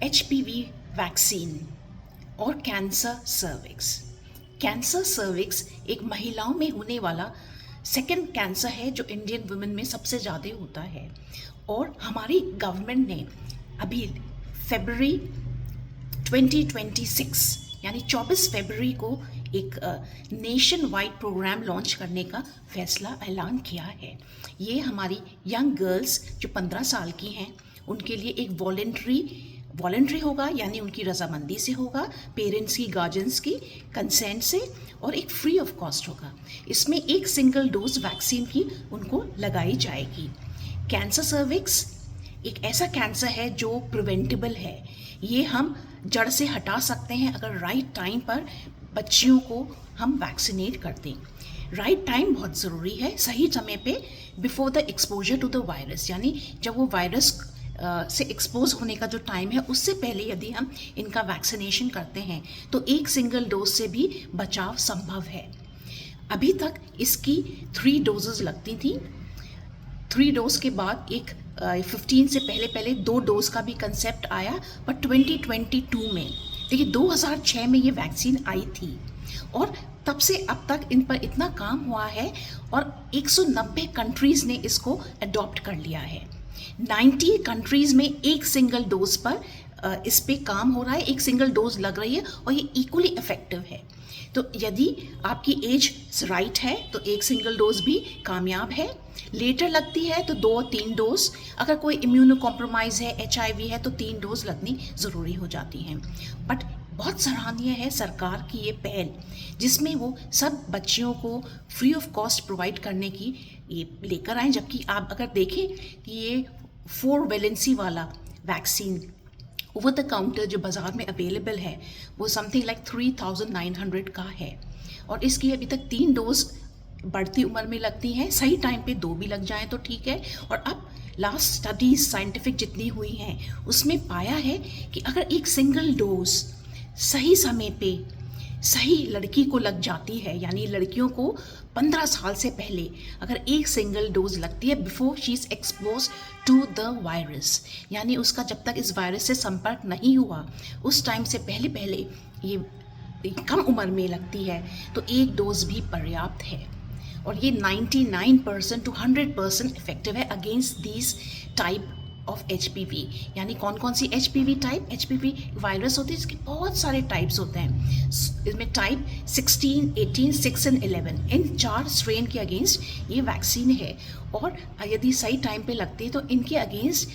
HPV vaccine और cancer cervix. Cancer cervix एक महिलाओं में होने वाला सेकंड कैंसर है जो इंडियन वुमेन में सबसे ज़्यादा होता है। और हमारी गवर्नमेंट ने अभी फरवरी 2026 यानी 24 फरवरी को एक नेशन वाइड प्रोग्राम लॉन्च करने का फैसला ऐलान किया है। ये हमारी यंग गर्ल्स जो 15 साल की हैं उनके लिए एक वॉलेंट्री होगा, यानी उनकी रजामंदी से होगा, पेरेंट्स की, गार्जियंस की कंसेंट से, और एक फ्री ऑफ कॉस्ट होगा। इसमें एक सिंगल डोज वैक्सीन की उनको लगाई जाएगी। कैंसर सर्विक्स एक ऐसा कैंसर है जो प्रिवेंटेबल है। ये हम जड़ से हटा सकते हैं अगर राइट टाइम पर बच्चियों को हम वैक्सीनेट कर दें। राइट टाइम बहुत ज़रूरी है, सही समय पे, before the exposure to the virus, यानी जब वो वायरस से एक्सपोज होने का जो टाइम है उससे पहले यदि हम इनका वैक्सीनेशन करते हैं तो एक सिंगल डोज से भी बचाव संभव है। अभी तक इसकी 3 डोजेस लगती थी। 3 डोज के बाद एक 15 से पहले 2 डोज का भी कंसेप्ट आया, पर 2022 में, देखिए 2006 में ये वैक्सीन आई थी और तब से अब तक इन पर इतना काम हुआ है और 190 कंट्रीज़ ने इसको अडॉप्ट कर लिया है। 90 कंट्रीज़ में एक सिंगल डोज पर इस पे काम हो रहा है, एक सिंगल डोज लग रही है और ये इक्वली इफ़ेक्टिव है। तो यदि आपकी एज राइट है तो एक सिंगल डोज भी कामयाब है। लेटर लगती है तो 2-3 डोज, अगर कोई इम्यूनो कॉम्प्रोमाइज़ है, HIV है तो 3 डोज लगनी ज़रूरी हो जाती हैं। बट बहुत सराहनीय है सरकार की ये पहल, जिसमें वो सब बच्चियों को फ्री ऑफ कॉस्ट प्रोवाइड करने की ये लेकर आए। जबकि आप अगर देखें कि ये 4 वैलेंसी वाला वैक्सीन ओवर द काउंटर जो बाज़ार में अवेलेबल है वो समथिंग लाइक 3900 का है और इसकी अभी तक 3 डोज बढ़ती उम्र में लगती हैं। सही टाइम पे 2 भी लग जाएं तो ठीक है। और अब लास्ट स्टडीज साइंटिफिक जितनी हुई हैं उसमें पाया है कि अगर एक सिंगल डोज सही समय पे सही लड़की को लग जाती है, यानी लड़कियों को 15 साल से पहले अगर एक सिंगल डोज लगती है before she is expose to the virus, यानी उसका जब तक इस वायरस से संपर्क नहीं हुआ उस टाइम से पहले ये कम उम्र में लगती है, तो एक डोज भी पर्याप्त है। और ये 99% to 100% इफेक्टिव है against this type of HPV। यानी कौन कौन सी HPV टाइप? HPV वायरस होती है, इसके बहुत सारे टाइप्स होते हैं। इसमें टाइप 16, 18, 6 और 11, इन 4 स्ट्रेन के अगेंस्ट ये वैक्सीन है। और यदि सही टाइम पे लगती है तो इनके अगेंस्ट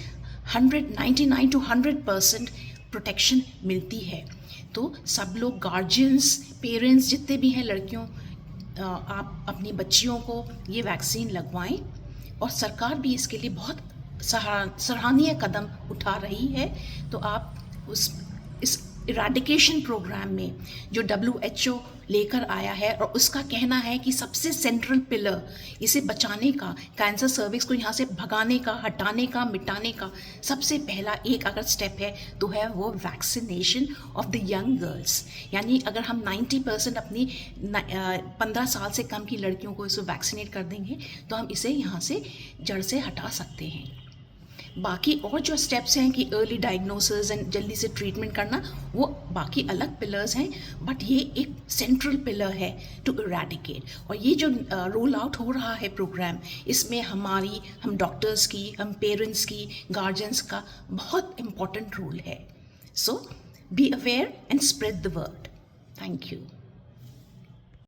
99 to 100% प्रोटेक्शन मिलती है। तो सब लोग, गार्जियंस, पेरेंट्स जितने भी हैं लड़कियों, आप अपनी बच्चियों को ये वैक्सीन लगवाएं। और सरकार भी इसके लिए बहुत सराहनीय कदम उठा रही है। तो आप इस इराडिकेशन प्रोग्राम में जो WHO लेकर आया है और उसका कहना है कि सबसे सेंट्रल पिलर इसे बचाने का, कैंसर सर्विक्स को यहाँ से भगाने का, हटाने का, मिटाने का सबसे पहला एक अगर स्टेप है तो है वो vaccination of the young girls. यानी अगर हम 90% अपनी 15 साल से कम की लड़कियों को इसे वैक्सीनेट कर देंगे तो हम इसे यहाँ से जड़ से हटा सकते हैं। बाकी और जो स्टेप्स हैं कि अर्ली डायग्नोसिस एंड जल्दी से ट्रीटमेंट करना, वो बाकी अलग पिलर्स हैं, बट ये एक सेंट्रल पिलर है टू इरेडिकेट। और ये जो रोल आउट हो रहा है प्रोग्राम, इसमें हम डॉक्टर्स की, हम पेरेंट्स की, गार्जियंस का बहुत इम्पॉर्टेंट रोल है। So be aware and spread the word. Thank you.